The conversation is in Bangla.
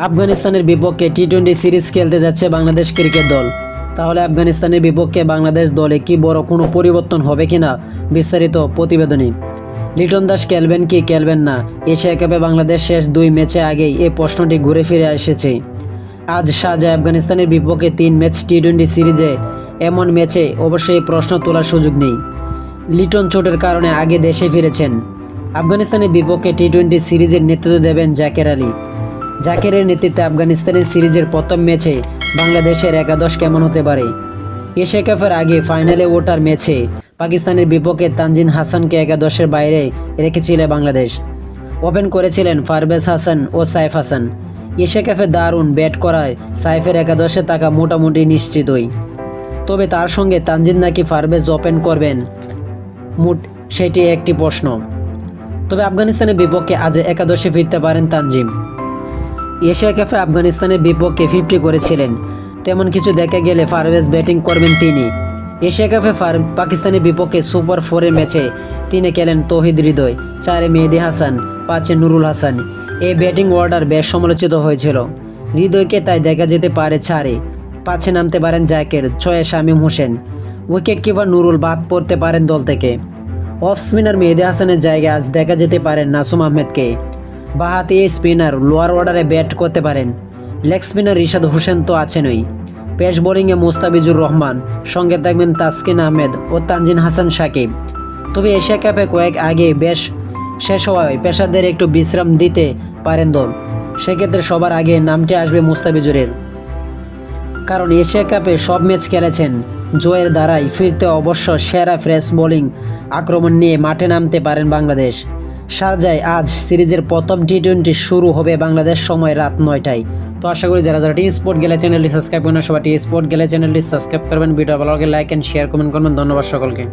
আফগানিস্তানের বিপক্ষে টি-20 সিরিজ খেলতে যাচ্ছে বাংলাদেশ ক্রিকেট দল। তাহলে আফগানিস্তানের বিপক্ষে বাংলাদেশ দলে কি বড় কোনো পরিবর্তন হবে কিনা বিস্তারিত প্রতিবেদনে। লিটন দাস খেলবেন কি খেলবেন না, এশিয়া কাপে বাংলাদেশ শেষ 2 ম্যাচে আগেই এই প্রশ্নটি ঘুরে ফিরে এসেছে। আজ শারজায় আফগানিস্তানের বিপক্ষে 3 ম্যাচ টি-20 সিরিজে এমন ম্যাচে অবশ্যই প্রশ্ন তোলার সুযোগ নেই। লিটন চোটের কারণে আগে দেশে ফিরেছেন। আফগানিস্তানের বিপক্ষে টি-20 সিরিজের নেতৃত্ব দেবেন জাকের আলী। জাকেরের নেতৃত্বে আফগানিস্তানের সিরিজের প্রথম ম্যাচে বাংলাদেশের একাদশ কেমন হতে পারে। এশিয়া কাপের আগে ফাইনালে ওঠার ম্যাচে পাকিস্তানের বিপক্ষে তানজিন হাসানকে একাদশের বাইরে রেখেছিল বাংলাদেশ। ওপেন করেছিলেন পারভেজ হাসান ও সাইফ হাসান। এশিয়া কাপে দারুণ ব্যাট করায় সাইফের একাদশে থাকা মোটামুটি নিশ্চিতই। তবে তার সঙ্গে তানজিন নাকি পারভেজ ওপেন করবেন সেটি একটি প্রশ্ন। তবে আফগানিস্তানের বিপক্ষে আজ একাদশে ফিরতে পারেন তানজিম। এশিয়া কাপে আফগানিস্তানের বিপক্ষে 50 করেছিলেন, তেমন কিছু দেখা গেলে পারভেজ ব্যাটিং করবেন তিনি। এশিয়া কাপে পাকিস্তানের বিপক্ষে সুপার 4 ম্যাচে 3 খেলেন তৌহিদ হৃদয়, 4 মেহেদী হাসান, 5 নুরুল হাসান। এই ব্যাটিং অর্ডার বেশ সমালোচিত হয়েছিল। হৃদয়কে তাই দেখা যেতে পারে 4, 5 নামতে পারেন জাকের, 6 শামীম হোসেন। উইকেট কিপার নুরুল বাদ পড়তে পারেন দল থেকে। অফ স্পিনার মেহেদী হাসানের জায়গায় আজ দেখা যেতে পারেন নাসুম আহমেদকে। বাঁহাতি স্পিনার লোয়ার অর্ডারে ব্যাট করতে পারেন। লেগ স্পিনার রিশাদ হোসেন তো আছেনই। পেস বোলিংয়ে মুস্তাফিজুর রহমান, সঙ্গে থাকবেন তাসকিন আহমেদ ও তানজিন হাসান সাকিব। তবে এশিয়া কাপে কয়েক আগে বেশ শেষ হওয়ায় পেশাদের একটু বিশ্রাম দিতে পারেন দল। সেক্ষেত্রে সবার আগে নামটি আসবে মুস্তাফিজুরের, কারণ এশিয়া কাপে সব ম্যাচ খেলেছেন। জয়ের ধারায় ফিরতে অবশ্য সেরা ফ্রেশ বোলিং আক্রমণ নিয়ে মাঠে নামতে পারেন বাংলাদেশ। শারজায় আজ সিরিজের প্রথম টি-20 শুরু হবে বাংলাদেশ সময় রাত 9টায়। তো আশা করি যারা টি স্পোর্ট গেলে চ্যানেলটি সাবস্ক্রাইব করেন, সবাই টি স্পোর্ট গেলে চ্যানেলটি সাবস্ক্রাইব করবেন। ভিডিও ভালো লাগলে লাইক অ্যান্ড শেয়ার কমেন্ট করবেন। ধন্যবাদ সকলকে।